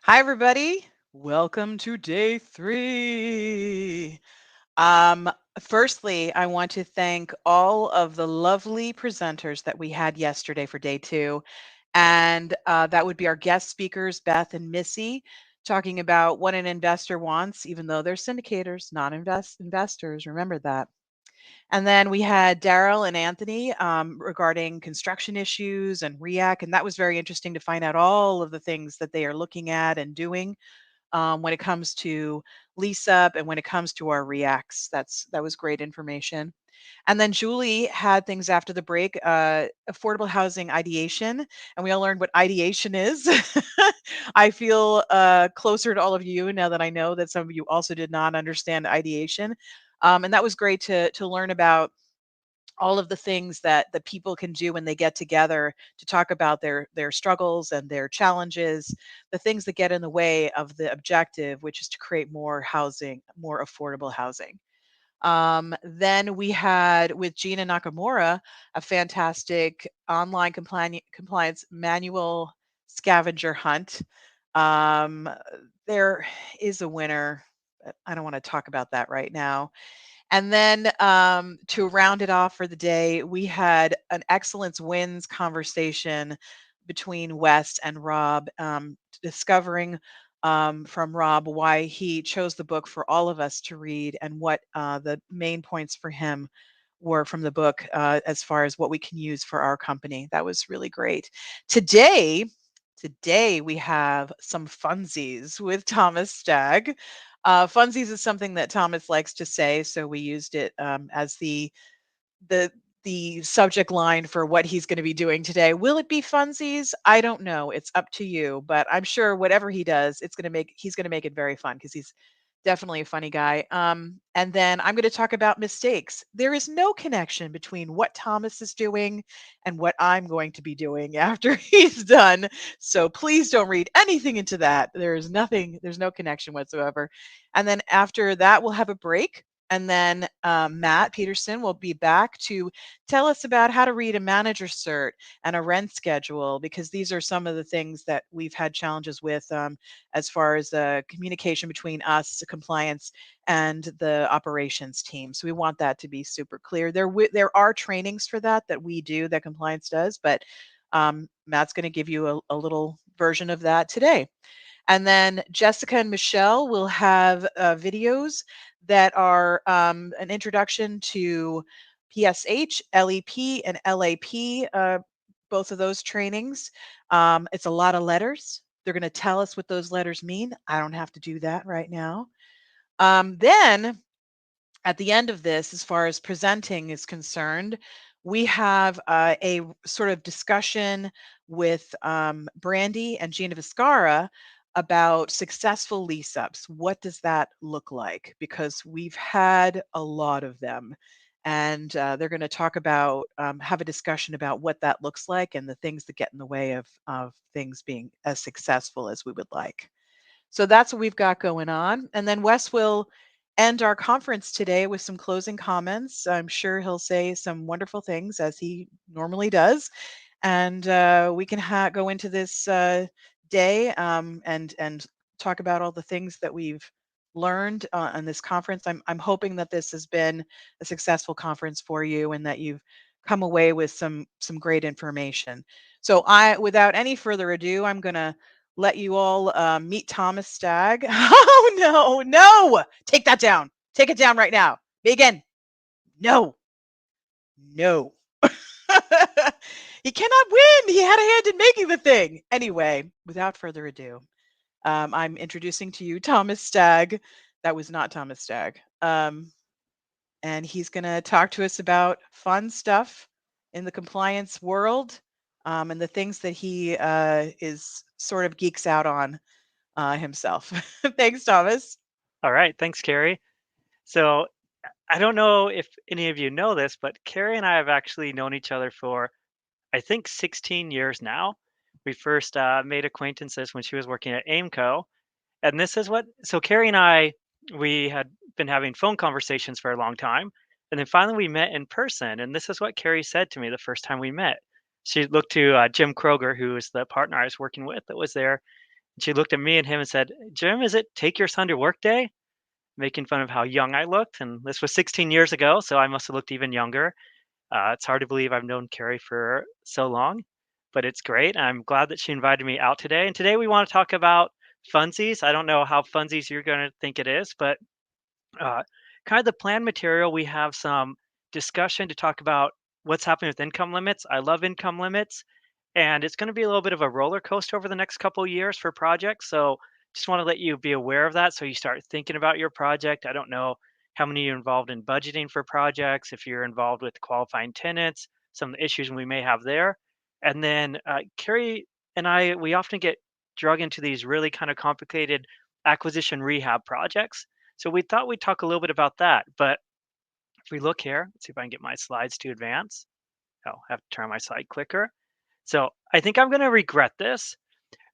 Hi, everybody. Welcome to day 3. Firstly, I want to thank all of the lovely presenters that we had yesterday for day 2. And that would be our guest speakers, Beth and Missy, talking about what an investor wants, even though they're syndicators, not investors. Remember that. And then we had Daryl and Anthony regarding construction issues and REAC. And that was very interesting to find out all of the things that they are looking at and doing when it comes to lease up and when it comes to our reacts. That was great information. And then Julie had things after the break, affordable housing ideation, and we all learned what ideation is. I feel closer to all of you now that I know that some of you also did not understand ideation. And that was great to learn about all of the things that the people can do when they get together to talk about their struggles and their challenges, the things that get in the way of the objective, which is to create more housing, more affordable housing. Then we had with Gina Nakamura a fantastic online compliance manual scavenger hunt. Um, there is a winner, but I don't want to talk about that right now. And then to round it off for the day, we had an excellence wins conversation between West and Rob, discovering from Rob why he chose the book for all of us to read and what the main points for him were from the book as far as what we can use for our company. That was really great. Today, today we have some funsies with Thomas Stagg. Funsies is something that Thomas likes to say, so we used it as the the subject line for what he's going to be doing today. Will it be funsies? I don't know. It's up to you, but I'm sure whatever he does, he's going to make it very fun because he's definitely a funny guy. And then I'm going to talk about mistakes. There is no connection between what Thomas is doing and what I'm going to be doing after he's done. So please don't read anything into that. There's nothing, there's no connection whatsoever. And then after that, we'll have a break. And then Matt Peterson will be back to tell us about how to read a manager cert and a rent schedule, because these are some of the things that we've had challenges with as far as communication between us, the compliance, and the operations team. So we want that to be super clear. There are trainings for that we do, that compliance does, but Matt's going to give you a little version of that today. And then Jessica and Michelle will have videos that are an introduction to PSH, LEP, and LAP, both of those trainings. It's a lot of letters. They're going to tell us what those letters mean. I don't have to do that right now. Then at the end of this, as far as presenting is concerned, we have a sort of discussion with Brandy and Gina Viscara about successful lease ups. What does that look like? Because we've had a lot of them. And they're going to talk about, have a discussion about what that looks like and the things that get in the way of things being as successful as we would like. So that's what we've got going on. And then Wes will end our conference today with some closing comments. I'm sure he'll say some wonderful things as he normally does. And we can go into this day and talk about all the things that we've learned on this conference. I'm hoping that this has been a successful conference for you and that you've come away with some great information. So without any further ado, I'm going to let you all meet Thomas Stagg. Oh, no, no. Take that down. Take it down right now. Megan, no, no. He cannot win. He had a hand in making the thing. Anyway, without further ado, I'm introducing to you Thomas Stagg. That was not Thomas Stagg. And he's going to talk to us about fun stuff in the compliance world and the things that he is sort of geeks out on himself. Thanks, Thomas. All right, thanks, Carrie. So I don't know if any of you know this, but Carrie and I have actually known each other for, I think, 16 years now. We first made acquaintances when she was working at Aimco. And this is so Carrie and I, we had been having phone conversations for a long time. And then finally we met in person. And this is what Carrie said to me the first time we met. She looked to Jim Kroger, who was the partner I was working with that was there. She looked at me and him and said, "Jim, is it take your son to work day?" Making fun of how young I looked. And this was 16 years ago, so I must have looked even younger. It's hard to believe I've known Carrie for so long, but it's great. I'm glad that she invited me out today. And today we want to talk about funsies. I don't know how funsies you're going to think it is, but uh, kind of the plan material, we have some discussion to talk about what's happening with income limits. I love income limits, and it's going to be a little bit of a roller coaster over the next couple of years for projects. So just want to let you be aware of that so you start thinking about your project. I don't know how many you're involved in budgeting for projects, if you're involved with qualifying tenants, some of the issues we may have there. And then Carrie and I, we often get drug into these really kind of complicated acquisition rehab projects. So we thought we'd talk a little bit about that. But if we look here, let's see if I can get my slides to advance. Oh, I have to turn my slide clicker. So I think I'm going to regret this,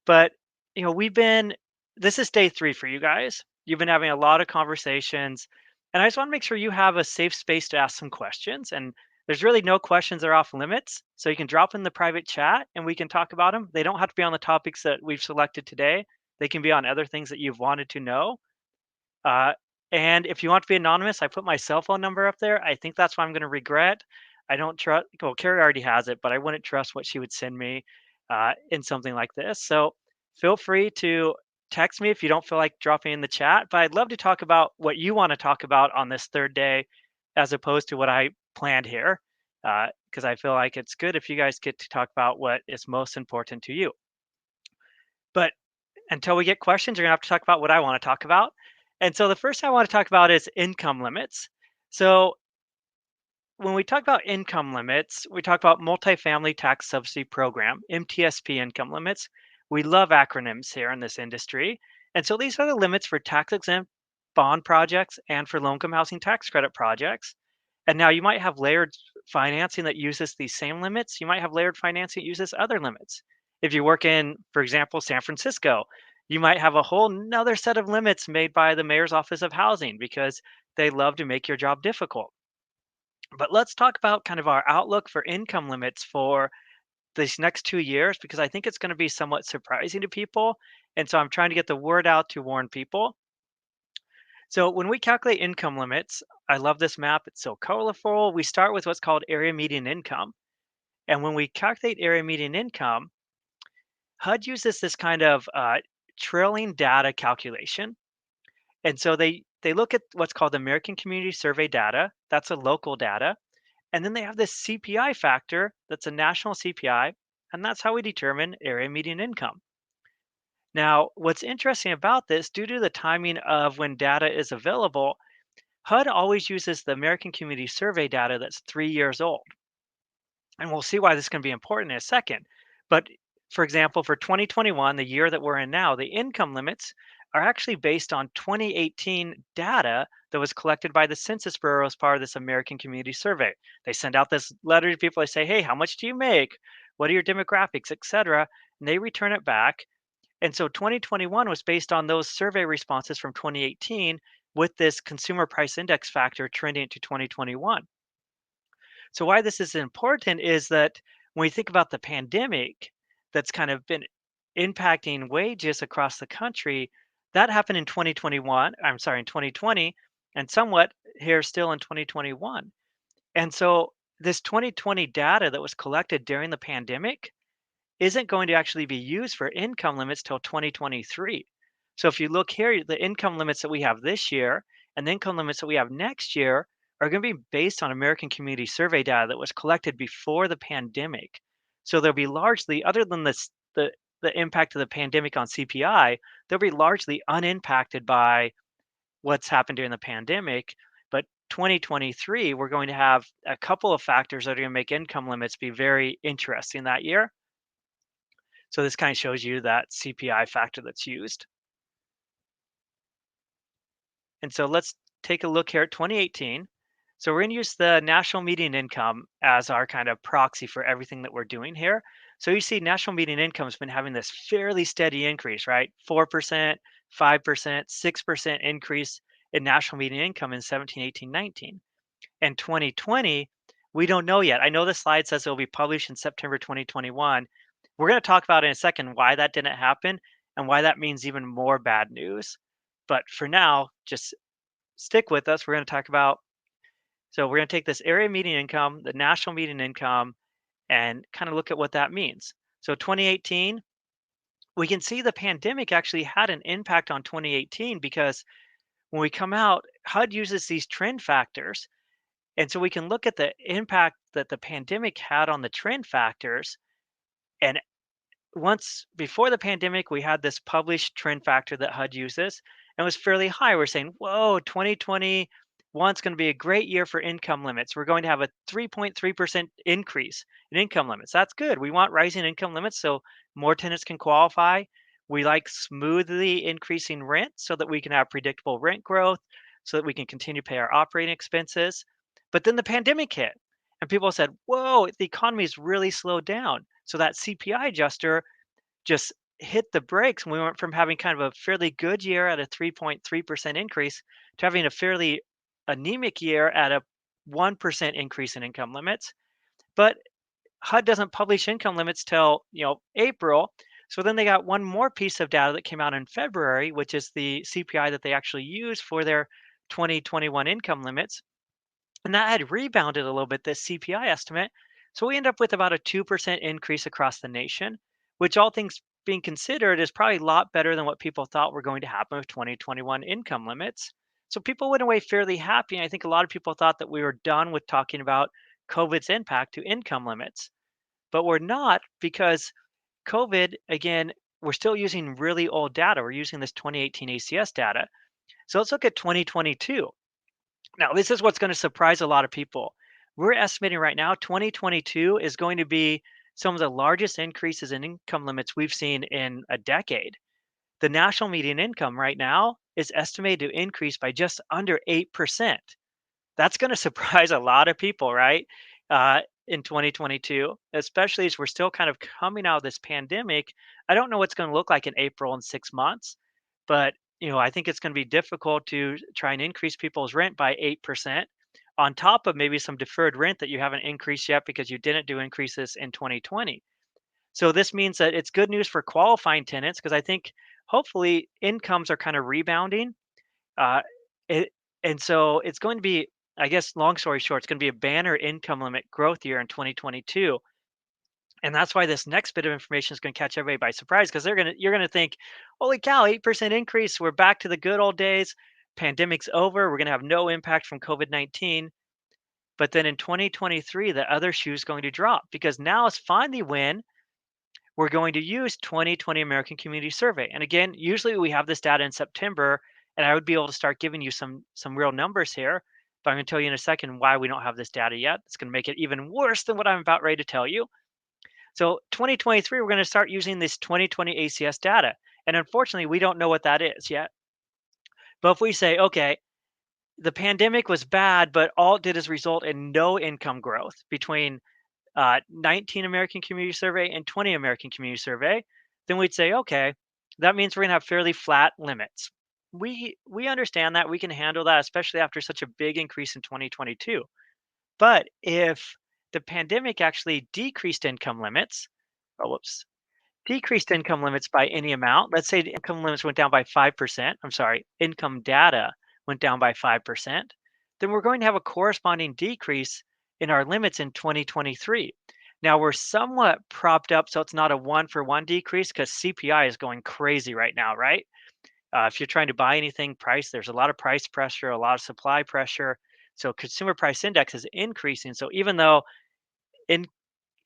but we've been, this is day 3 for you guys. You've been having a lot of conversations, and I just want to make sure you have a safe space to ask some questions. And there's really no questions that are off limits. So you can drop in the private chat and we can talk about them. They don't have to be on the topics that we've selected today. They can be on other things that you've wanted to know. Uh, and if you want to be anonymous, I put my cell phone number up there. I think that's what I'm going to regret. I don't trust, well, Carrie already has it, but I wouldn't trust what she would send me in something like this. So feel free to text me if you don't feel like dropping in the chat. But I'd love to talk about what you want to talk about on this third day as opposed to what I planned here. Because I feel like it's good if you guys get to talk about what is most important to you. But until we get questions, you're gonna have to talk about what I want to talk about. And so the first thing I want to talk about is income limits. So when we talk about income limits, we talk about multifamily tax subsidy program, MTSP income limits. We love acronyms here in this industry. And so these are the limits for tax exempt bond projects and for low income housing tax credit projects. And now you might have layered financing that uses these same limits. You might have layered financing that uses other limits. If you work in, for example, San Francisco, you might have a whole nother set of limits made by the mayor's office of housing because they love to make your job difficult. But let's talk about kind of our outlook for income limits for these next 2 years because I think it's going to be somewhat surprising to people. And so I'm trying to get the word out to warn people. So when we calculate income limits, I love this map. It's so colorful. We start with what's called area median income. And when we calculate area median income, HUD uses this kind of trailing data calculation. And so they look at what's called the American Community Survey data. That's a local data. And then they have this CPI factor that's a national CPI. And that's how we determine area median income. Now, what's interesting about this, due to the timing of when data is available, HUD always uses the American Community Survey data that's 3 years old. And we'll see why this can be important in a second. But for example, for 2021, the year that we're in now, the income limits are actually based on 2018 data that was collected by the Census Bureau as part of this American Community Survey. They send out this letter to people. They say, hey, how much do you make? What are your demographics, et cetera? And they return it back. And so 2021 was based on those survey responses from 2018 with this consumer price index factor trending into 2021. So why this is important is that when we think about the pandemic that's kind of been impacting wages across the country, that happened in 2021, I'm sorry, in 2020, and somewhat here still in 2021. And so this 2020 data that was collected during the pandemic isn't going to actually be used for income limits till 2023. So if you look here, the income limits that we have this year and the income limits that we have next year are going to be based on American Community Survey data that was collected before the pandemic. So they'll be largely, other than this, the impact of the pandemic on CPI, they'll be largely unimpacted by what's happened during the pandemic. But 2023, we're going to have a couple of factors that are going to make income limits be very interesting that year. So this kind of shows you that CPI factor that's used. And so let's take a look here at 2018. So we're going to use the national median income as our kind of proxy for everything that we're doing here. So you see national median income has been having this fairly steady increase, right? 4%, 5%, 6% increase in national median income in 17, 18, 19. And 2020, we don't know yet. I know the slide says it will be published in September 2021. We're going to talk about in a second why that didn't happen. and why that means even more bad news. But for now, just stick with us. We're going to talk about, so we're going to take this area median income, the national median income, and kind of look at what that means. So 2018, we can see the pandemic actually had an impact on 2018 because when we come out, HUD uses these trend factors. And so we can look at the impact that the pandemic had on the trend factors. And once before the pandemic, we had this published trend factor that HUD uses and was fairly high. We're saying, whoa, 2021 is going to be a great year for income limits. We're going to have a 3.3% increase in income limits. That's good. We want rising income limits so more tenants can qualify. We like smoothly increasing rent so that we can have predictable rent growth, so that we can continue to pay our operating expenses. But then the pandemic hit, and people said, whoa, the economy's really slowed down. So that CPI adjuster just hit the brakes, and we went from having kind of a fairly good year at a 3.3% increase to having a fairly anemic year at a 1% increase in income limits. But HUD doesn't publish income limits till, April. So then they got one more piece of data that came out in February, which is the CPI that they actually use for their 2021 income limits. And that had rebounded a little bit, this CPI estimate. So we end up with about a 2% increase across the nation, which, all things being considered, is probably a lot better than what people thought were going to happen with 2021 income limits. So people went away fairly happy. And I think a lot of people thought that we were done with talking about COVID's impact to income limits. But we're not, because COVID, again, we're still using really old data. We're using this 2018 ACS data. So let's look at 2022. Now, this is what's going to surprise a lot of people. We're estimating right now 2022 is going to be some of the largest increases in income limits we've seen in a decade. The national median income right now is estimated to increase by just under 8%. That's going to surprise a lot of people, right? In 2022, especially as we're still kind of coming out of this pandemic. I don't know what's going to look like in April in 6 months, but I think it's going to be difficult to try and increase people's rent by 8% on top of maybe some deferred rent that you haven't increased yet because you didn't do increases in 2020. So this means that it's good news for qualifying tenants, because I think hopefully incomes are kind of rebounding. Uh, it, and so it's going to be, I guess, long story short, it's going to be a banner income limit growth year in 2022. And that's why this next bit of information is going to catch everybody by surprise, because you're gonna think, holy cow, 8% increase. We're back to the good old days. Pandemic's over. We're gonna have no impact from COVID-19. But then in 2023, the other shoe is going to drop, because now is finally when we're going to use 2020 American Community Survey. And again, usually we have this data in September, and I would be able to start giving you some real numbers here. But I'm going to tell you in a second why we don't have this data yet. It's going to make it even worse than what I'm about ready to tell you. So 2023, we're going to start using this 2020 ACS data. And unfortunately, we don't know what that is yet. But if we say, okay, the pandemic was bad, but all it did is result in no income growth between 19 American Community Survey and 20 American Community Survey, then we'd say, okay, that means we're going to have fairly flat limits. We understand that. We can handle that, especially after such a big increase in 2022. But if the pandemic actually decreased income limits, decreased income limits by any amount, let's say the income limits went down by 5%, I'm sorry, income data went down by 5%, then we're going to have a corresponding decrease in our limits in 2023. Now we're somewhat propped up, so it's not a one-for-one decrease, because CPI is going crazy right now, right? If you're trying to buy anything, there's a lot of price pressure, a lot of supply pressure. So consumer price index is increasing. So even though in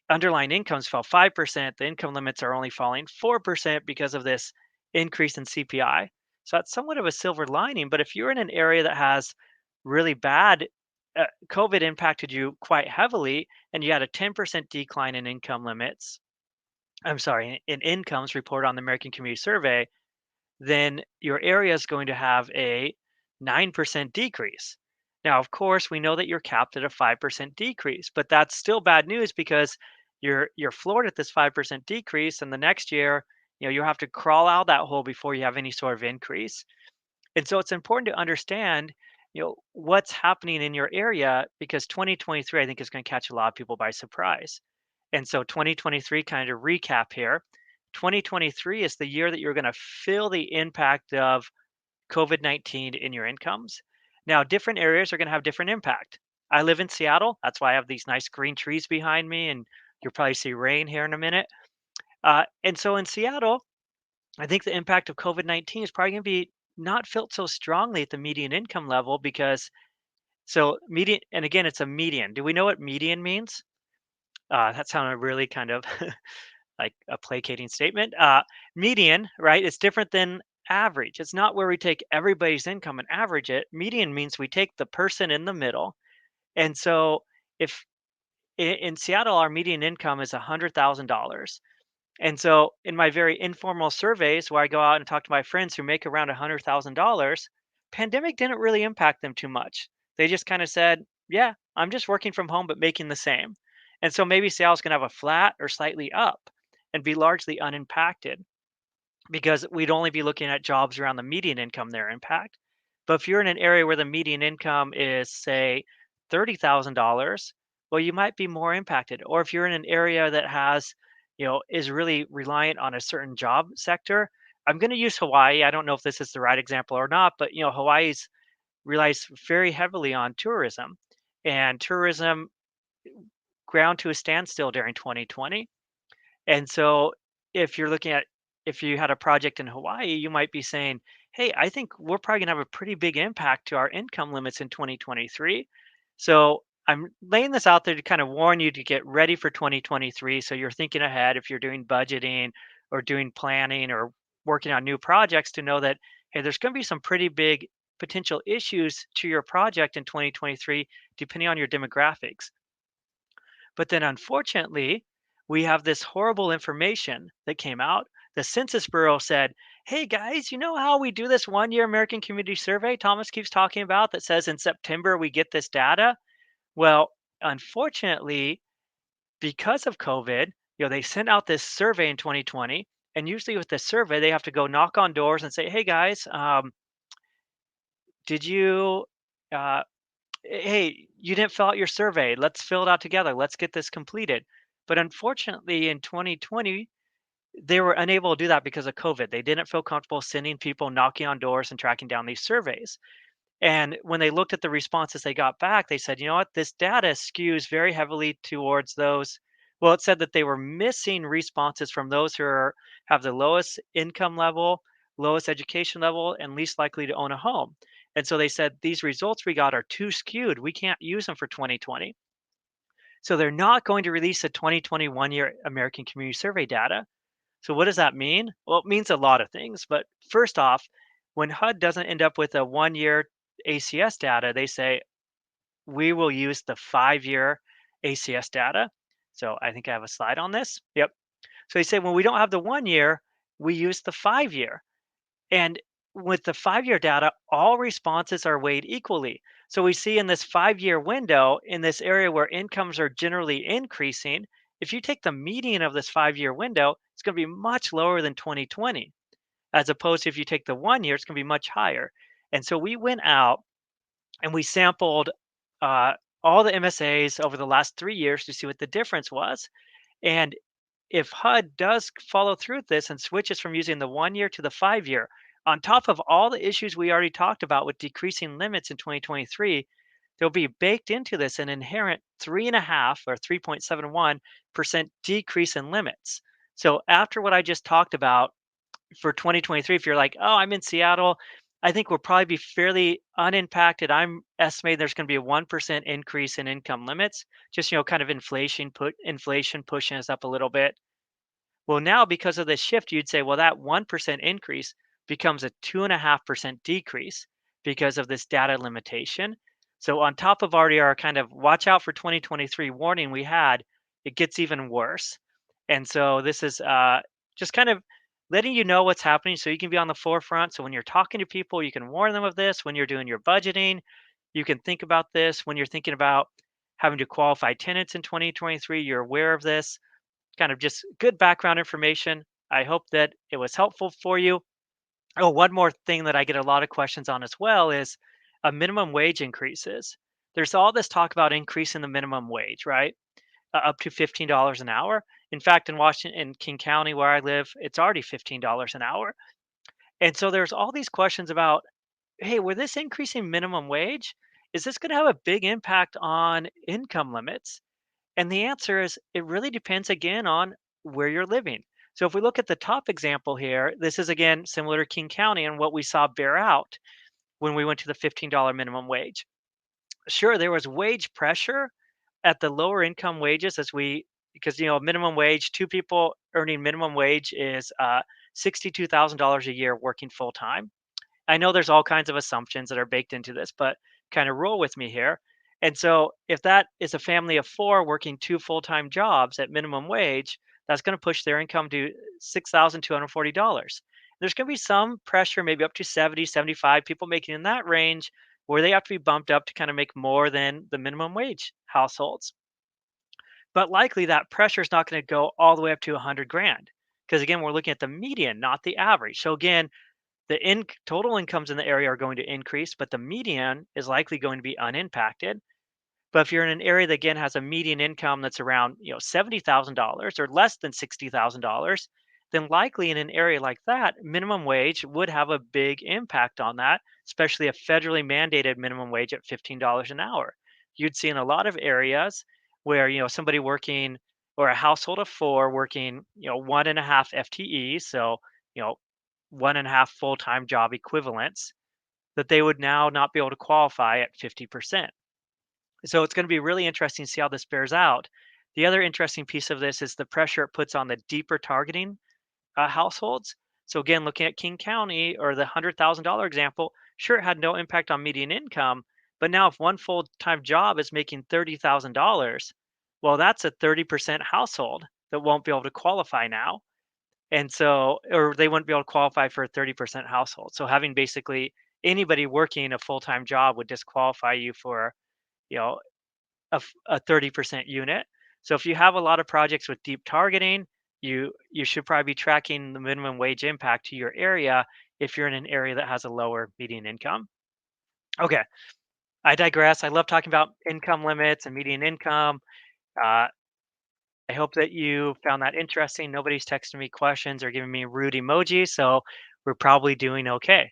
underlying incomes fell 5%, the income limits are only falling 4% because of this increase in CPI. So that's somewhat of a silver lining. But if you're in an area that has really bad, COVID impacted you quite heavily, and you had a 10% decline in income limits, I'm sorry, in incomes reported on the American Community Survey, then your area is going to have a 9% decrease. Now, of course, we know that you're capped at a 5% decrease, but that's still bad news, because you're floored at this 5% decrease, and the next year, you'll have to crawl out that hole before you have any sort of increase. And so it's important to understand, what's happening in your area, because 2023, I think, is going to catch a lot of people by surprise. And so 2023, kind of recap here, 2023 is the year that you're going to feel the impact of COVID-19 in your incomes. Now, different areas are going to have different impact. I live in Seattle. That's why I have these nice green trees behind me, and you'll probably see rain here in a minute. And so in Seattle, I think the impact of COVID-19 is probably going to be not felt so strongly at the median income level because so median, and again, it's a median. Do we know what median means? That sounded really kind of like a placating statement. Median, right? It's different than average. It's not where we take everybody's income and average it. Median means we take the person in the middle. And so if in Seattle, our median income is $100,000. And so in my very informal surveys where I go out and talk to my friends who make around $100,000, pandemic didn't really impact them too much. They just kind of said, yeah, I'm just working from home, but making the same. And so maybe sales can have a flat or slightly up and be largely unimpacted because we'd only be looking at jobs around the median income their impact. But if you're in an area where the median income is, say, $30,000, well, you might be more impacted. Or if you're in an area that has, is really reliant on a certain job sector. I'm going to use Hawaii. I don't know if this is the right example or not, but Hawaii's relies very heavily on tourism, and tourism ground to a standstill during 2020. And so if you're looking at if you had a project in Hawaii, you might be saying, "Hey, I think we're probably going to have a pretty big impact to our income limits in 2023." So I'm laying this out there to kind of warn you to get ready for 2023. So you're thinking ahead if you're doing budgeting or doing planning or working on new projects to know that, hey, there's going to be some pretty big potential issues to your project in 2023, depending on your demographics. But then unfortunately, we have this horrible information that came out. The Census Bureau said, "Hey guys, you know how we do this 1 year American Community Survey Thomas keeps talking about that says in September we get this data?" Well, unfortunately, because of COVID, they sent out this survey in 2020. And usually with this survey, they have to go knock on doors and say, "Hey guys, did you uh, hey, you didn't fill out your survey. Let's fill it out together. Let's get this completed." But unfortunately, in 2020, they were unable to do that because of COVID. They didn't feel comfortable sending people knocking on doors and tracking down these surveys. And when they looked at the responses they got back, they said, you know what, this data skews very heavily towards those. Well, it said that they were missing responses from those have the lowest income level, lowest education level, and least likely to own a home. And so they said, these results we got are too skewed. We can't use them for 2020. So they're not going to release the 2021 year American Community Survey data. So what does that mean? Well, it means a lot of things. But first off, when HUD doesn't end up with a 1 year ACS data, they say, we will use the 5 year ACS data. So I think I have a slide on this. Yep. So they say when we don't have the 1 year, we use the 5 year. And with the 5 year data, all responses are weighed equally. So we see in this 5 year window, in this area where incomes are generally increasing, if you take the median of this 5 year window, it's going to be much lower than 2020. As opposed to if you take the 1 year, it's going to be much higher. And so we went out and we sampled uh, all the MSAs over the last 3 years to see what the difference was. And if HUD does follow through with this and switches from using the 1 year to the 5 year, on top of all the issues we already talked about with decreasing limits in 2023, there'll be baked into this an inherent 3.5 or 3.71% decrease in limits. So after what I just talked about for 2023, if you're like, oh, I'm in Seattle, I think we'll probably be fairly unimpacted. I'm estimating there's going to be a 1% increase in income limits, just kind of inflation pushing us up a little bit. Well, now because of this shift, you'd say, well, that 1% increase becomes a 2.5% decrease because of this data limitation. So on top of already our kind of watch out for 2023 warning we had, it gets even worse. And so this is just kind of letting you know what's happening so you can be on the forefront. So when you're talking to people, you can warn them of this. When you're doing your budgeting, you can think about this. When you're thinking about having to qualify tenants in 2023, you're aware of this. Kind of just good background information. I hope that it was helpful for you. Oh, one more thing that I get a lot of questions on as well is minimum wage increases. There's all this talk about increasing the minimum wage, right? up to $15 an hour. In fact, in Washington, in King County where I live, it's already $15 an hour. And so there's all these questions about, hey, with this increasing minimum wage, is this going to have a big impact on income limits? And the answer is it really depends again on where you're living. So if we look at the top example here, this is again similar to King County and what we saw bear out when we went to the $15 minimum wage. Sure, there was wage pressure at the lower income wages because minimum wage, two people earning minimum wage is $62,000 a year working full time. I know there's all kinds of assumptions that are baked into this, but kind of roll with me here. And so, if that is a family of four working two full time jobs at minimum wage, that's going to push their income to $6,240. There's going to be some pressure, maybe up to 70, 75 people making in that range, where they have to be bumped up to kind of make more than the minimum wage households. But likely that pressure is not going to go all the way up to 100 grand. Because again, we're looking at the median, not the average. So again, the total incomes in the area are going to increase, but the median is likely going to be unimpacted. But if you're in an area that again has a median income that's around $70,000 or less than $60,000, then likely in an area like that, minimum wage would have a big impact on that, especially a federally mandated minimum wage at $15 an hour. You'd see in a lot of areas where somebody working or a household of four working 1.5 FTEs, so you know 1.5 full-time job equivalents, that they would now not be able to qualify at 50%. So it's going to be really interesting to see how this bears out. The other interesting piece of this is the pressure it puts on the deeper targeting households. So again, looking at King County or the $100,000 example, sure, it had no impact on median income, but now if one full-time job is making $30,000, well, that's a 30% household that won't be able to qualify now. And so, or they wouldn't be able to qualify for a 30% household. So having basically anybody working a full-time job would disqualify you for, you know, a 30% unit. So if you have a lot of projects with deep targeting, you should probably be tracking the minimum wage impact to your area if you're in an area that has a lower median income. Okay, I digress. I love talking about income limits and median income. Uh, I hope that you found that interesting. Nobody's texting me questions or giving me rude emojis, so we're probably doing okay.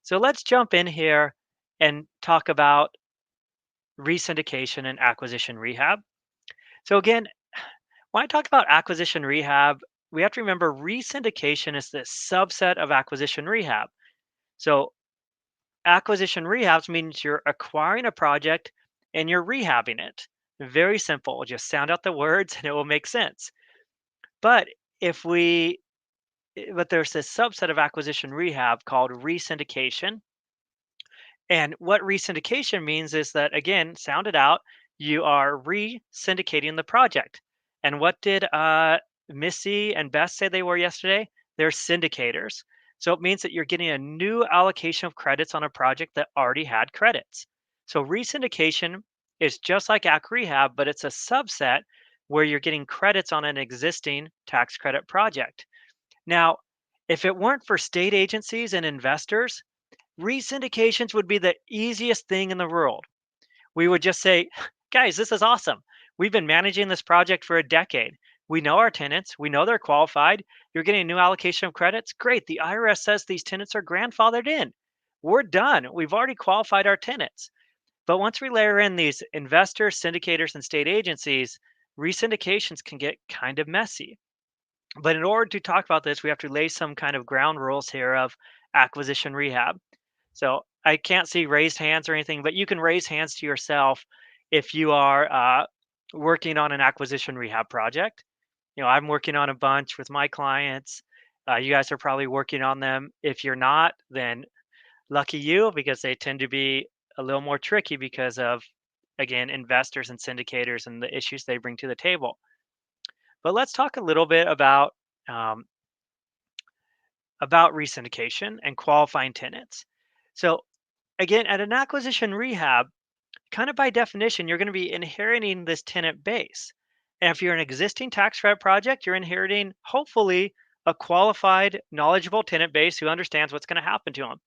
So let's jump in here and talk about resyndication and acquisition rehab. So again, when I talk about acquisition rehab, we have to remember resyndication is the subset of acquisition rehab. So acquisition rehabs means you're acquiring a project and you're rehabbing it. Very simple. Just sound out the words and it will make sense. But if we but there's this subset of acquisition rehab called resyndication. And what resyndication means is that, again, sound it out, you are re-syndicating the project. And what did Missy and Beth say they were yesterday? They're syndicators. So it means that you're getting a new allocation of credits on a project that already had credits. So resyndication is just like AC Rehab, but it's a subset where you're getting credits on an existing tax credit project. Now, if it weren't for state agencies and investors, resyndications would be the easiest thing in the world. We would just say, guys, this is awesome. We've been managing this project for a decade. We know our tenants, we know they're qualified. You're getting a new allocation of credits. Great. The IRS says these tenants are grandfathered in. We're done. We've already qualified our tenants. But once we layer in these investors, syndicators, and state agencies, resyndications can get kind of messy. But in order to talk about this, we have to lay some kind of ground rules here of acquisition rehab. So I can't see raised hands or anything, but you can raise hands to yourself if you are working on an acquisition rehab project. I'm working on a bunch with my clients. You guys are probably working on them. If you're not, then lucky you, because they tend to be a little more tricky because of, again, investors and syndicators and the issues they bring to the table. But let's talk a little bit um, about resyndication and qualifying tenants. So again, at an acquisition rehab, kind of by definition, you're going to be inheriting this tenant base. And if you're an existing tax credit project, you're inheriting, hopefully, a qualified, knowledgeable tenant base who understands what's going to happen to them.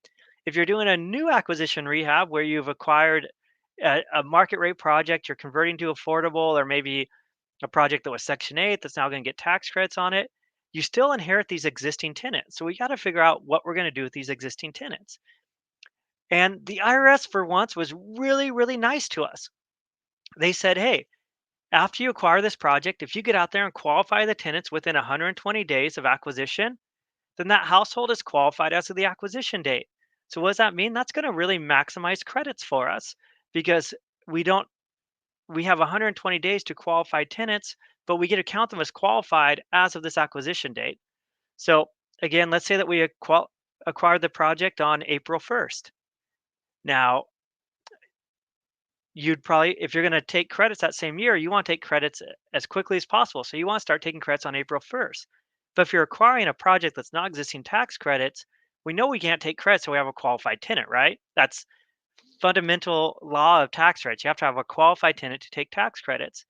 If you're doing a new acquisition rehab where you've acquired a market rate project, you're converting to affordable, or maybe a project that was Section 8 that's now going to get tax credits on it, you still inherit these existing tenants. So we got to figure out what we're going to do with these existing tenants. And the IRS, for once, was really, really nice to us. They said, hey, after you acquire this project, if you get out there and qualify the tenants within 120 days of acquisition, then that household is qualified as of the acquisition date. So what does that mean? That's going to really maximize credits for us because we don't we have 120 days to qualify tenants, but we get to count them as qualified as of this acquisition date. So again, let's say that we acquired the project on April 1st. Now, you'd probably, if you're going to take credits that same year, you want to take credits as quickly as possible. So you want to start taking credits on April 1st. But if you're acquiring a project that's not existing tax credits, we know we can't take credits so we have a qualified tenant, right? That's fundamental law of tax rates. You have to have a qualified tenant to take tax credits.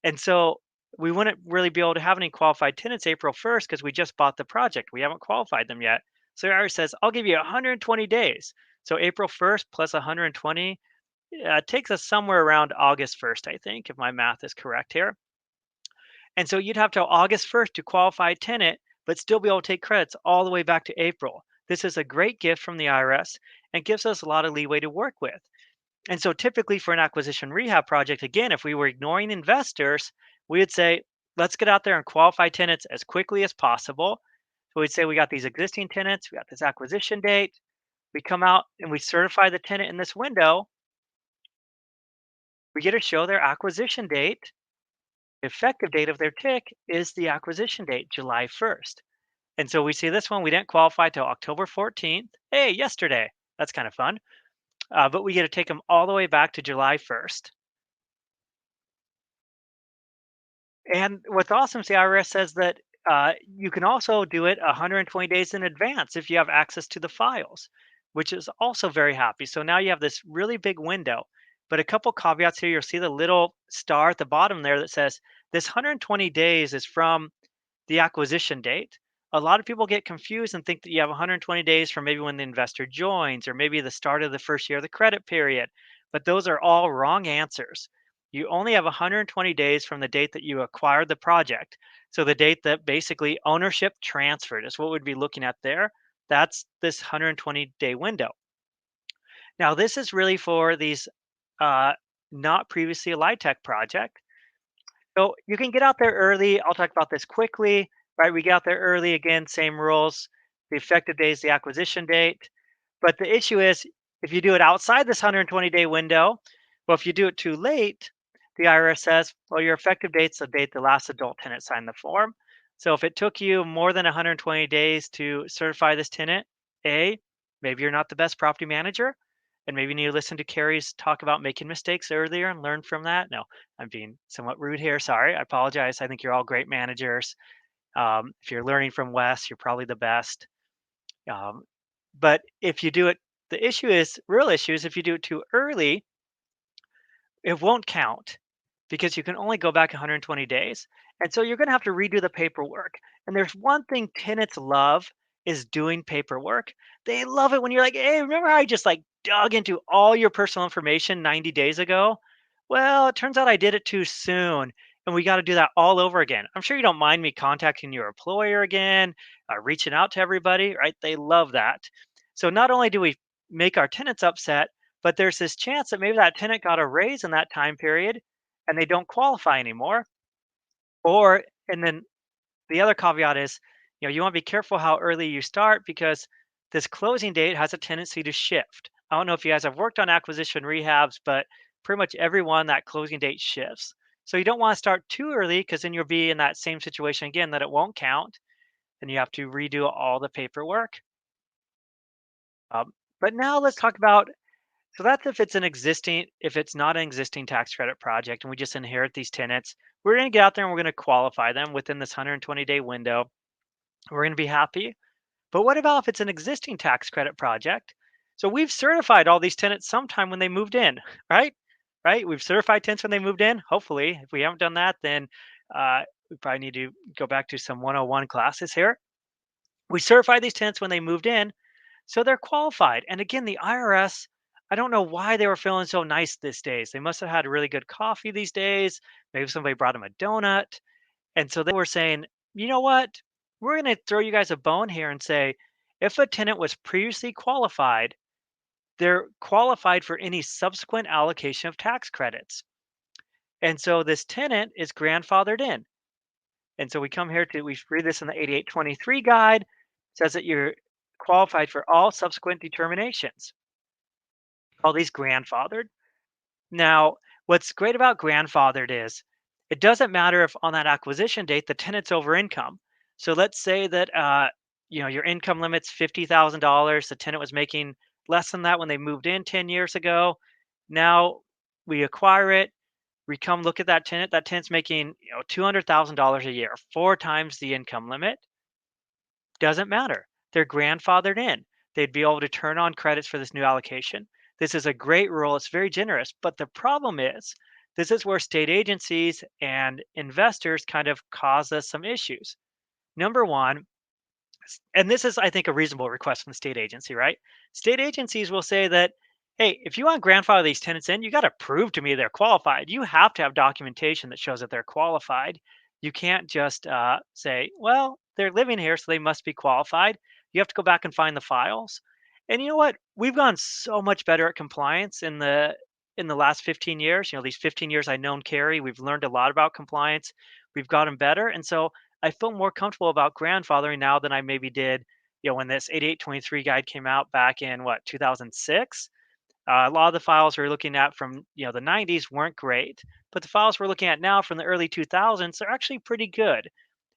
And so we wouldn't really be able to have any qualified tenants April 1st because we just bought the project. We haven't qualified them yet. So the IRS says, I'll give you 120 days. So April 1st plus 120 takes us somewhere around August 1st, I think, if my math is correct here. And so you'd have till August 1st to qualify a tenant, but still be able to take credits all the way back to April. This is a great gift from the IRS and gives us a lot of leeway to work with. And so typically for an acquisition rehab project, again, if we were ignoring investors, we would say, let's get out there and qualify tenants as quickly as possible. So we'd say we got these existing tenants, we got this acquisition date, we come out and we certify the tenant in this window. We get to show their acquisition date. The effective date of their tick is the acquisition date, July 1st. And so we see this one, we didn't qualify till October 14th. Hey, yesterday. That's kind of fun. But we get to take them all the way back to July 1st. And what's awesome is the IRS says that you can also do it 120 days in advance if you have access to the files, which is also very happy. So now you have this really big window. But a couple caveats here, you'll see the little star at the bottom there that says this 120 days is from the acquisition date. A lot of people get confused and think that you have 120 days from maybe when the investor joins or maybe the start of the first year of the credit period. But those are all wrong answers. You only have 120 days from the date that you acquired the project. So the date that basically ownership transferred is what we'd be looking at there. That's this 120-day window. Now, this is really for these uh, not previously a LIHTC project. So you can get out there early. I'll talk about this quickly, right? We get out there early, again, same rules. The effective date is the acquisition date. But the issue is if you do it outside this 120-day window, well, if you do it too late, the IRS says, well, your effective date's the date the last adult tenant signed the form. So if it took you more than 120 days to certify this tenant, A, maybe you're not the best property manager, and maybe you need to listen to Carrie's talk about making mistakes earlier and learn from that. No, I'm being somewhat rude here. Sorry, I apologize. I think you're all great managers. If you're learning from Wes, you're probably the best. Um, but if you do it, the real issue is if you do it too early, it won't count because you can only go back 120 days. And so you're going to have to redo the paperwork. And there's one thing tenants love is doing paperwork. They love it when you're like, hey, remember how I just like dug into all your personal information 90 days ago? Well, it turns out I did it too soon. And we got to do that all over again. I'm sure you don't mind me contacting your employer again, reaching out to everybody, right? They love that. So not only do we make our tenants upset, but there's this chance that maybe that tenant got a raise in that time period and they don't qualify anymore. Or, and then the other caveat is, you want to be careful how early you start because this closing date has a tendency to shift. I don't know if you guys have worked on acquisition rehabs, but pretty much everyone that closing date shifts. So you don't want to start too early because then you'll be in that same situation again that it won't count and you have to redo all the paperwork. But now let's talk about, so that's if it's not an existing tax credit project and we just inherit these tenants, we're going to get out there and we're going to qualify them within this 120-day window. We're going to be happy. But what about if it's an existing tax credit project? So we've certified all these tenants sometime when they moved in, right? Right? We've certified tenants when they moved in. Hopefully, if we haven't done that, then we probably need to go back to some 101 classes here. We certified these tenants when they moved in, so they're qualified. And again, the IRS I don't know why they were feeling so nice these days. They must have had really good coffee these days. Maybe somebody brought them a donut. And so they were saying, you know what? We're going to throw you guys a bone here and say, if a tenant was previously qualified, they're qualified for any subsequent allocation of tax credits. And so this tenant is grandfathered in. And so we come here to, we read this in the 8823 guide, it says that you're qualified for all subsequent determinations. All these grandfathered. Now, what's great about grandfathered is it doesn't matter if on that acquisition date the tenant's over income. So let's say that your income limit's $50,000. The tenant was making less than that when they moved in 10 years ago. Now we acquire it. We come look at that tenant. That tenant's making $200,000 a year, 4 times the income limit. Doesn't matter. They're grandfathered in. They'd be able to turn on credits for this new allocation. This is a great rule. It's very generous. But the problem is, this is where state agencies and investors kind of cause us some issues. Number one, and this is, I think, a reasonable request from the state agency, right? State agencies will say that, hey, if you want to grandfather these tenants in, you got to prove to me they're qualified. You have to have documentation that shows that they're qualified. You can't just say, well, they're living here, so they must be qualified. You have to go back and find the files. And you know what? We've gone so much better at compliance in the last 15 years. These 15 years I've known Carrie, we've learned a lot about compliance. We've gotten better. And so I feel more comfortable about grandfathering now than I maybe did, when this 8823 guide came out back in 2006. A lot of the files we're looking at from the 90s weren't great, but the files we're looking at now from the early 2000s are actually pretty good.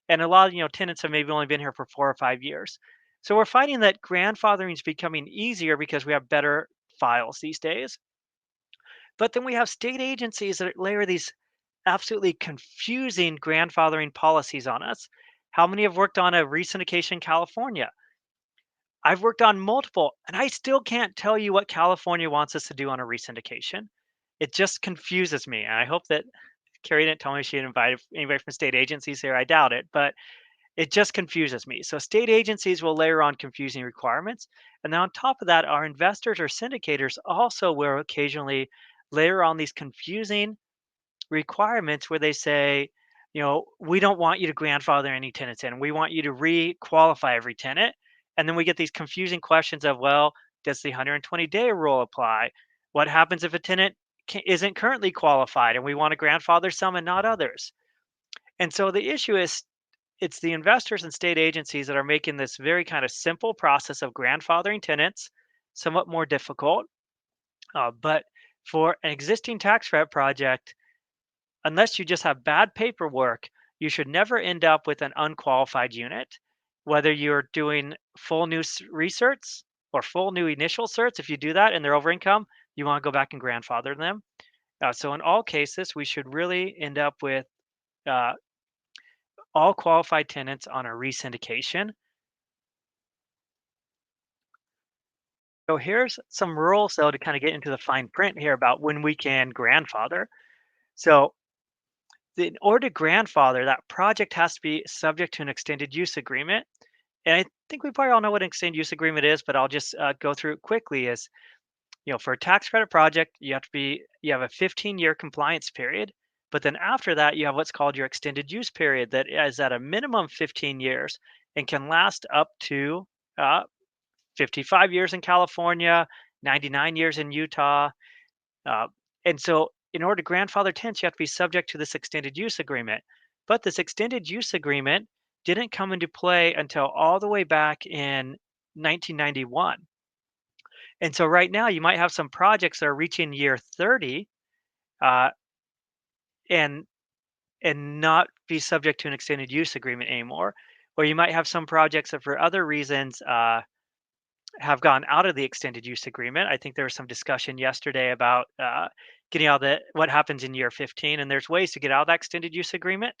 And a lot of tenants have maybe only been here for 4 or 5 years. So we're finding that grandfathering is becoming easier because we have better files these days. But then we have state agencies that layer these absolutely confusing grandfathering policies on us. How many have worked on a re-syndication in California? I've worked on multiple, and I still can't tell you what California wants us to do on a re-syndication. It just confuses me. And I hope that Carrie didn't tell me she had invited anybody from state agencies here. I doubt it, but it just confuses me. So state agencies will layer on confusing requirements. And then on top of that, our investors or syndicators also will occasionally layer on these confusing requirements where they say, we don't want you to grandfather any tenants in. We want you to re-qualify every tenant. And then we get these confusing questions of, well, does the 120-day rule apply? What happens if a tenant isn't currently qualified and we want to grandfather some and not others? And so the issue is it's the investors and state agencies that are making this very kind of simple process of grandfathering tenants somewhat more difficult. But for an existing tax credit project, unless you just have bad paperwork, you should never end up with an unqualified unit. Whether you're doing full new recerts or full new initial certs, if you do that and they're over income, you want to go back and grandfather them. So in all cases, we should really end up with all qualified tenants on a re-syndication. So here's some rules, though, to kind of get into the fine print here about when we can grandfather. So in order to grandfather, that project has to be subject to an extended use agreement. And I think we probably all know what an extended use agreement is, but I'll just go through it quickly. Is for a tax credit project, you have a 15-year compliance period, but then after that, you have what's called your extended use period that is at a minimum 15 years and can last up to 55 years in California, 99 years in Utah. And so in order to grandfather tenants, you have to be subject to this extended use agreement. But this extended use agreement didn't come into play until all the way back in 1991. And so right now you might have some projects that are reaching year 30 uh, and not be subject to an extended use agreement anymore. Or you might have some projects that for other reasons have gone out of the extended use agreement. I think there was some discussion yesterday about getting out of what happens in year 15, and there's ways to get out of that extended use agreement.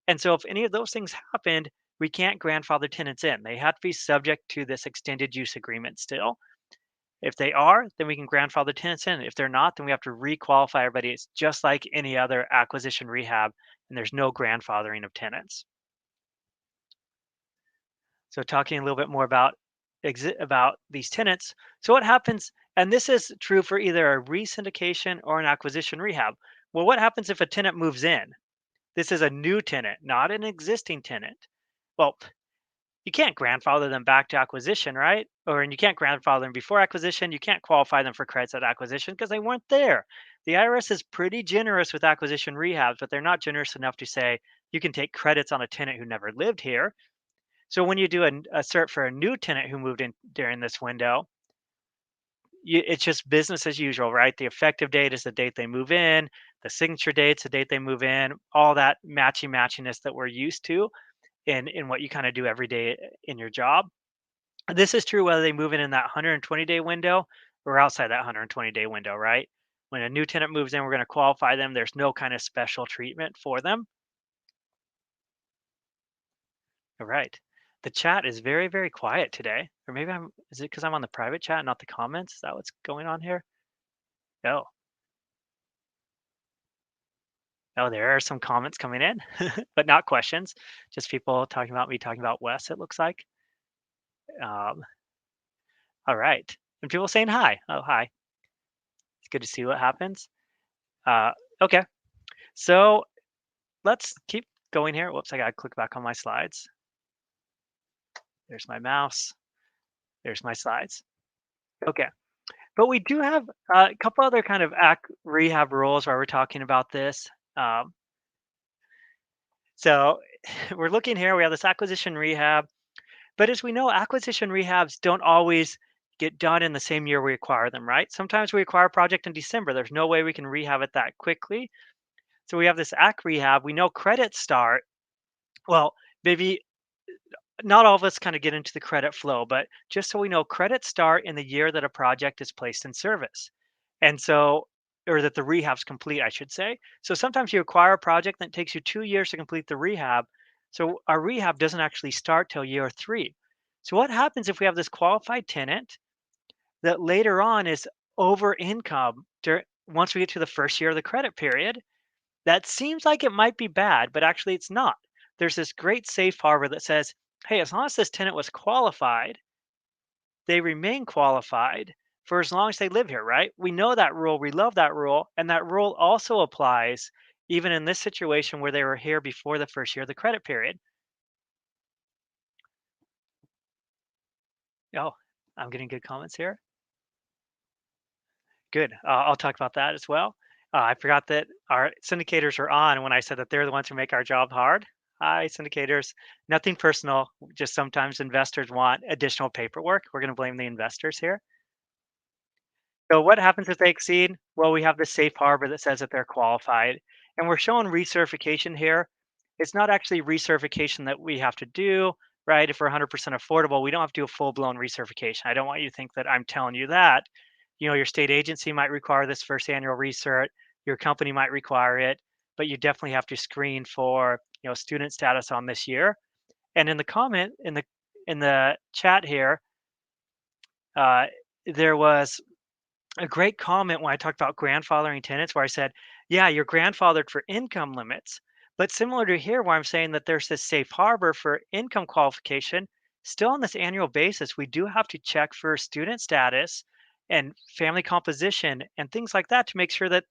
And so if any of those things happened, we can't grandfather tenants in. They have to be subject to this extended use agreement still. If they are, then we can grandfather tenants in. If they're not, then we have to re-qualify everybody. It's just like any other acquisition rehab, and there's no grandfathering of tenants. So talking a little bit more about these tenants. So what happens And this is true for either a re-syndication or an acquisition rehab. Well, what happens if a tenant moves in? This is a new tenant, not an existing tenant. Well, you can't grandfather them back to acquisition, right? And you can't grandfather them before acquisition. You can't qualify them for credits at acquisition because they weren't there. The IRS is pretty generous with acquisition rehabs, but they're not generous enough to say you can take credits on a tenant who never lived here. So when you do a cert for a new tenant who moved in during this window, it's just business as usual, right? The effective date is the date they move in, the signature date's the date they move in, all that matchiness that we're used to in what you kind of do every day in your job. This is true whether they move in that 120-day window or outside that 120-day window, right? When a new tenant moves in, we're going to qualify them. There's no kind of special treatment for them. All right. The chat is very, very quiet today. Or maybe is it because I'm on the private chat, not the comments? Is that what's going on here? Oh, oh, there are some comments coming in, but not questions. Just people talking about me talking about Wes, it looks like. Um, all right. And people saying hi. Oh, hi. It's good to see what happens. Uh, okay. So let's keep going here. Whoops, I got to click back on my slides. There's my mouse. There's my slides. Okay. But we do have a couple other kind of rehab rules while we're talking about this. Um, so we're looking here, we have this acquisition rehab. But as we know, acquisition rehabs don't always get done in the same year we acquire them, right? Sometimes we acquire a project in December. There's no way we can rehab it that quickly. So we have this AC rehab. We know credits start. Well, maybe not all of us kind of get into the credit flow, but just so we know, credits start in the year that a project is placed in service. And so, or that the rehab's complete, I should say. So sometimes you acquire a project that takes you 2 years to complete the rehab. So our rehab doesn't actually start till year 3. So what happens if we have this qualified tenant that later on is over income once we get to the first year of the credit period? That seems like it might be bad, but actually it's not. There's this great safe harbor that says, hey, as long as this tenant was qualified, they remain qualified for as long as they live here, right? We know that rule, we love that rule, and that rule also applies even in this situation where they were here before the first year of the credit period. Oh, I'm getting good comments here. Good. I'll talk about that as well. I forgot that our syndicators are on when I said that they're the ones who make our job hard. Hi, syndicators. Nothing personal. Just sometimes investors want additional paperwork. We're going to blame the investors here. So what happens if they exceed? Well, we have the safe harbor that says that they're qualified. And we're showing recertification here. It's not actually recertification that we have to do, right? If we're 100% affordable, we don't have to do a full-blown recertification. I don't want you to think that I'm telling you that. You know, your state agency might require this first annual recert, your company might require it, but you definitely have to screen for, student status on this year. And in the comment in the chat here, there was a great comment when I talked about grandfathering tenants where I said, yeah, you're grandfathered for income limits. But similar to here, where I'm saying that there's this safe harbor for income qualification, still on this annual basis, we do have to check for student status and family composition and things like that to make sure that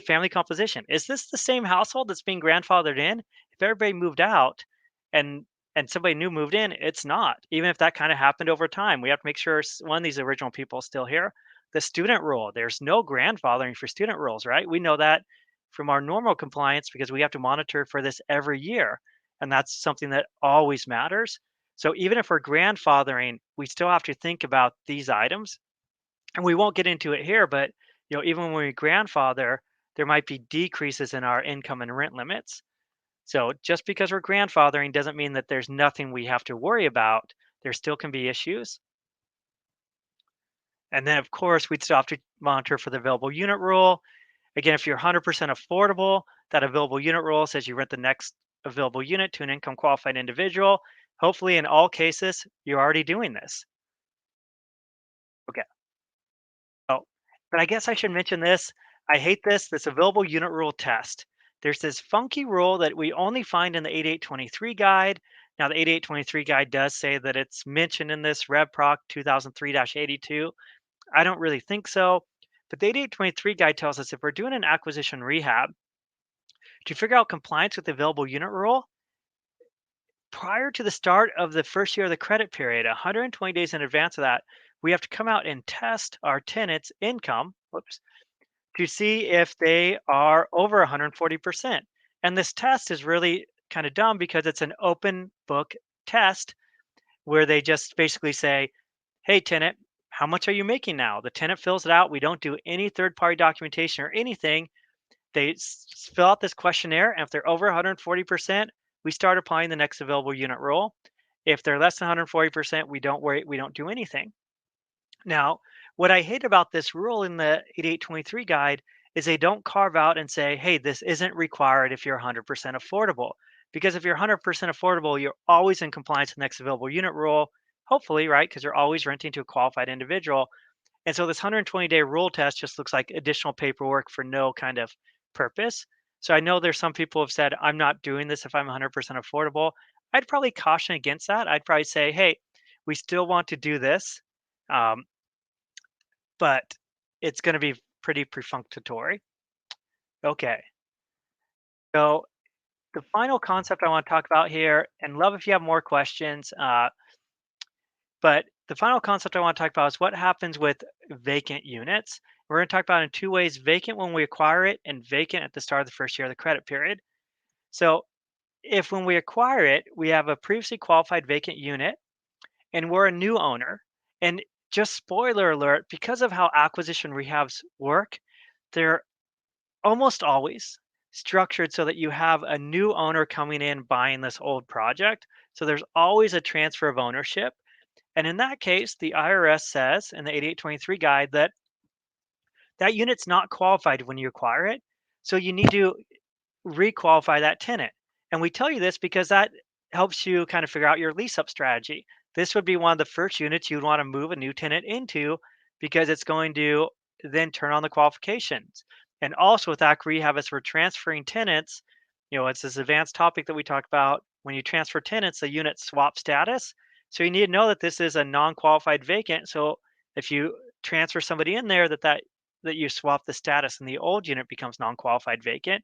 family composition, is this the same household that's being grandfathered in? If everybody moved out and somebody new moved in, it's not. Even if that kind of happened over time, we have to make sure one of these original people is still here. The student rule, there's no grandfathering for student rules, right? We know that from our normal compliance because we have to monitor for this every year. And that's something that always matters. So even if we're grandfathering, we still have to think about these items. And we won't get into it here, but even when we grandfather, there might be decreases in our income and rent limits. So just because we're grandfathering doesn't mean that there's nothing we have to worry about. There still can be issues. And then, of course, we'd still have to monitor for the available unit rule. Again, if you're 100% affordable, that available unit rule says you rent the next available unit to an income qualified individual. Hopefully, in all cases, you're already doing this. Okay. Oh, but I guess I should mention this. I hate this available unit rule test. There's this funky rule that we only find in the 8823 guide. Now, the 8823 guide does say that it's mentioned in this RevProc 2003-82. I don't really think so. But the 8823 guide tells us if we're doing an acquisition rehab, to figure out compliance with the available unit rule, prior to the start of the first year of the credit period, 120 days in advance of that, we have to come out and test our tenants' income, to see if they are over 140%. And this test is really kind of dumb because it's an open book test where they just basically say, "Hey, tenant, how much are you making now?" The tenant fills it out. We don't do any third party documentation or anything. They fill out this questionnaire, and if they're over 140%, we start applying the next available unit rule. If they're less than 140%, we don't worry, we don't do anything. Now, what I hate about this rule in the 8823 guide is they don't carve out and say, hey, this isn't required if you're 100% affordable. Because if you're 100% affordable, you're always in compliance with the next available unit rule, hopefully, right? Because you're always renting to a qualified individual. And so this 120-day rule test just looks like additional paperwork for no kind of purpose. So I know there's some people who have said, I'm not doing this if I'm 100% affordable. I'd probably caution against that. I'd probably say, hey, we still want to do this. Um, but it's going to be pretty perfunctory. Okay. So the final concept I want to talk about here, and love if you have more questions, but the final concept I want to talk about is what happens with vacant units. We're going to talk about it in two ways: vacant when we acquire it and vacant at the start of the first year of the credit period. So if when we acquire it, we have a previously qualified vacant unit and we're a new owner, and just spoiler alert, because of how acquisition rehabs work, they're almost always structured so that you have a new owner coming in buying this old project. So there's always a transfer of ownership. And in that case, the IRS says in the 8823 guide that that unit's not qualified when you acquire it. So you need to requalify that tenant. And we tell you this because that helps you kind of figure out your lease up strategy. This would be one of the first units you'd want to move a new tenant into because it's going to then turn on the qualifications. And also with ACK Rehab, as we're transferring tenants, it's this advanced topic that we talk about. When you transfer tenants, the unit swap status. So you need to know that this is a non-qualified vacant. So if you transfer somebody in there, that you swap the status and the old unit becomes non-qualified vacant.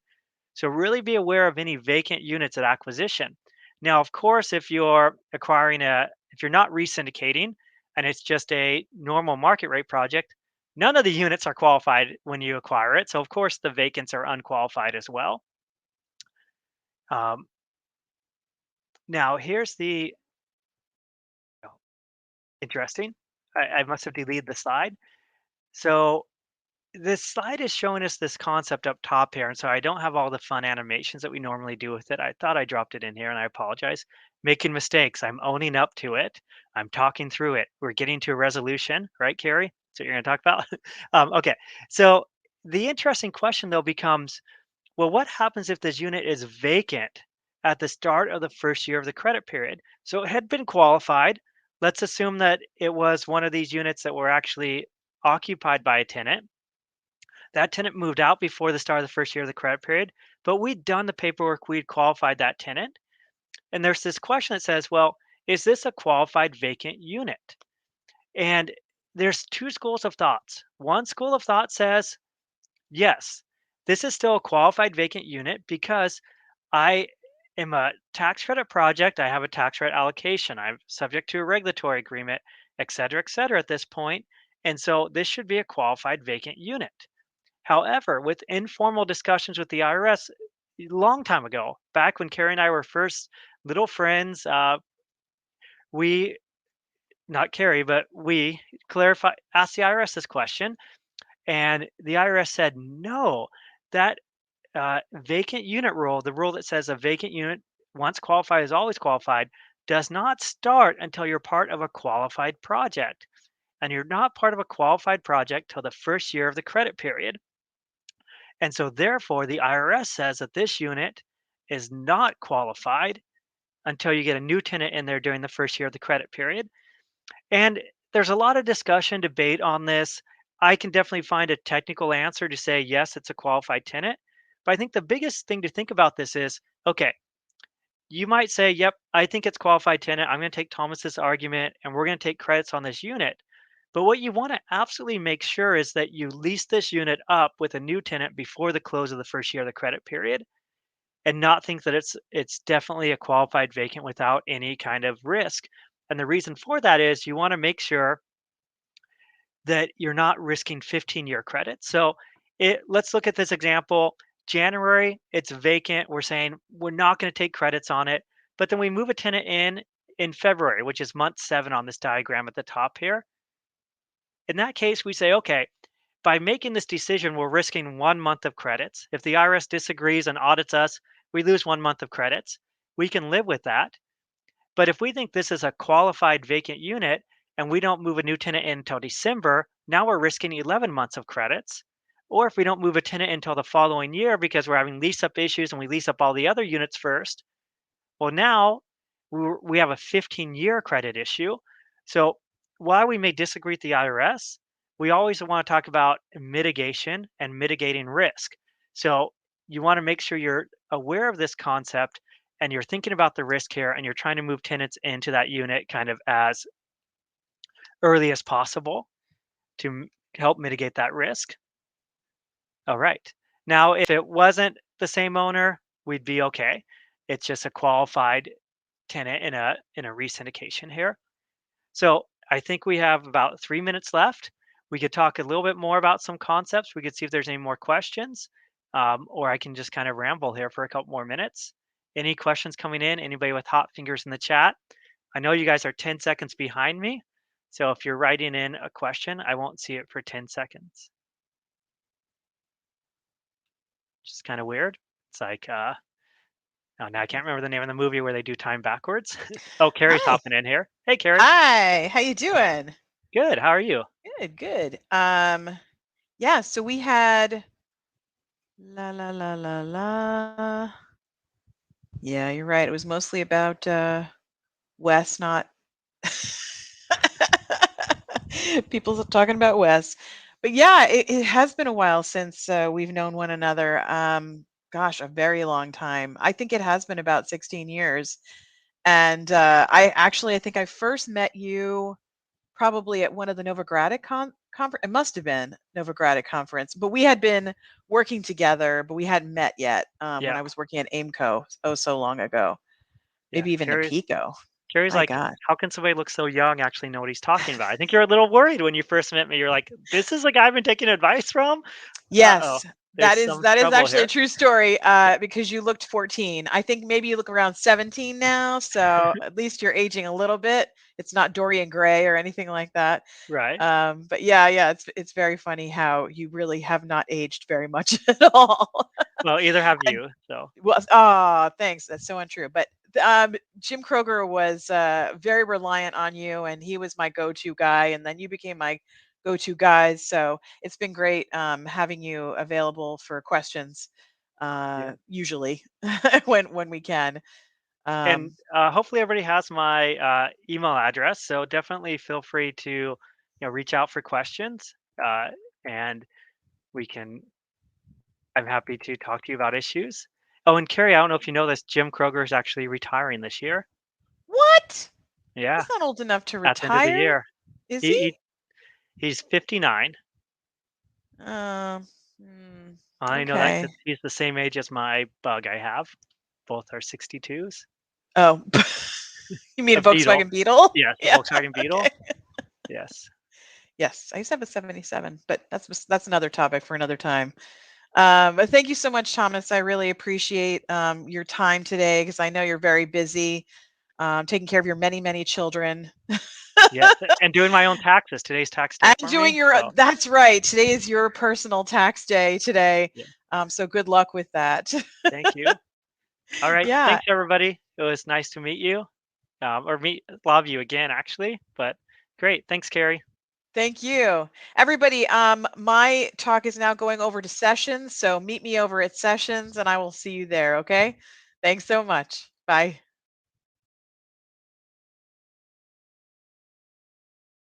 So really be aware of any vacant units at acquisition. Now, of course, if you're if you're not resyndicating and it's just a normal market rate project, none of the units are qualified when you acquire it. So of course the vacants are unqualified as well. Now here's the interesting. I must have deleted the slide. So this slide is showing us this concept up top here. And so I don't have all the fun animations that we normally do with it. I thought I dropped it in here and I apologize. Making mistakes. I'm owning up to it. I'm talking through it. We're getting to a resolution, right, Carrie? That's what you're going to talk about? Okay. So the interesting question though becomes, well, what happens if this unit is vacant at the start of the first year of the credit period? So it had been qualified. Let's assume that it was one of these units that were actually occupied by a tenant. That tenant moved out before the start of the first year of the credit period, but we'd done the paperwork, we'd qualified that tenant. And there's this question that says, well, is this a qualified vacant unit? And there's two schools of thoughts. One school of thought says, yes, this is still a qualified vacant unit because I am a tax credit project. I have a tax credit allocation. I'm subject to a regulatory agreement, et cetera, at this point. And so this should be a qualified vacant unit. However, with informal discussions with the IRS a long time ago, back when Carrie and I were first little friends, we, not Carrie, but we asked the IRS this question, and the IRS said, no, that vacant unit rule, the rule that says a vacant unit, once qualified is always qualified, does not start until you're part of a qualified project. And you're not part of a qualified project till the first year of the credit period. And so therefore, the IRS says that this unit is not qualified until you get a new tenant in there during the first year of the credit period. And there's a lot of discussion, debate on this. I can definitely find a technical answer to say, yes, it's a qualified tenant. But I think the biggest thing to think about this is, okay, you might say, yep, I think it's qualified tenant. I'm going to take Thomas's argument and we're going to take credits on this unit. But what you want to absolutely make sure is that you lease this unit up with a new tenant before the close of the first year of the credit period, and not think that it's definitely a qualified vacant without any kind of risk. And the reason for that is you want to make sure that you're not risking 15-year credit. So let's look at this example. January, it's vacant. We're saying we're not going to take credits on it. But then we move a tenant in February, which is month 7 on this diagram at the top here. In that case, we say, okay, by making this decision, we're risking 1 month of credits. If the IRS disagrees and audits us, we lose 1 month of credits. We can live with that. But if we think this is a qualified vacant unit and we don't move a new tenant in until December, now we're risking 11 months of credits. Or if we don't move a tenant until the following year because we're having lease up issues and we lease up all the other units first, well, now we have a 15-year credit issue. So while we may disagree with the IRS, we always want to talk about mitigation and mitigating risk. So you want to make sure you're aware of this concept and you're thinking about the risk here and you're trying to move tenants into that unit kind of as early as possible to help mitigate that risk. All right. Now, if it wasn't the same owner, we'd be okay. It's just a qualified tenant in a re-syndication here. So I think we have about 3 minutes left. We could talk a little bit more about some concepts. We could see if there's any more questions, or I can just kind of ramble here for a couple more minutes. Any questions coming in? Anybody with hot fingers in the chat? I know you guys are 10 seconds behind me. So if you're writing in a question, I won't see it for 10 seconds. Just kind of weird. It's like, oh, now I can't remember the name of the movie where they do time backwards. Oh, Carrie's Hi. hopping in here. Hey, Carrie. Hi. How you doing? Good. How are you? Good, good. Yeah, so we had la la la la la. Yeah, you're right. It was mostly about Wes, not people talking about Wes. But yeah, it has been a while since we've known one another. Gosh, a very long time. I think it has been about 16 years. And I think I first met you probably at one of the Novogradac conference. It must have been Novogradac conference, but we had been working together, but we hadn't met yet when I was working at Aimco so long ago. Maybe even NAPECO. Carrie's My like, God. how can somebody look so young actually know what he's talking about? I think you're a little worried when you first met me. You're like, this is a guy I've been taking advice from? Yes. Uh-oh. That There's is some trouble actually here. a true story because you looked 14. I think maybe you look around 17 now, so at least you're aging a little bit. It's not Dorian Gray or anything like that. Right. But yeah, it's very funny how you really have not aged very much at all. Well, either have you. So Well, thanks. That's so untrue. But Jim Kroger was very reliant on you, and he was my go-to guy. And then you became my go-to guys. So it's been great having you available for questions. Usually when we can. and hopefully everybody has my email address. So definitely feel free to reach out for questions, and we can. I'm happy to talk to you about issues. Oh, and Carrie, I don't know if you know this, Jim Kroger is actually retiring this year. What? Yeah, He's not old enough to at the end of the retire, year. is He, he? he he's 59. Um, I know that okay. because he's the same age as my bug I have. Both are 62s. Oh, you mean a Beetle. Volkswagen Beetle? Yes, the Yeah. Volkswagen Beetle. Okay. Yes. Yes, I used to have a 77, but that's another topic for another time. But thank you so much, Thomas. I really appreciate your time today because I know you're very busy taking care of your many, many children. Yes, and doing my own taxes. Today's tax day And for doing me. your, So, that's right. Today is your personal tax day today. yeah, So good luck with that. thank you. All right. Yeah. Thanks, everybody. It was nice to meet you, or meet a lot of you again, actually. But great. Thanks, Carrie. Thank you. Everybody, my talk is now going over to Sessions, so meet me over at Sessions and I will see you there, okay? Thanks so much. Bye.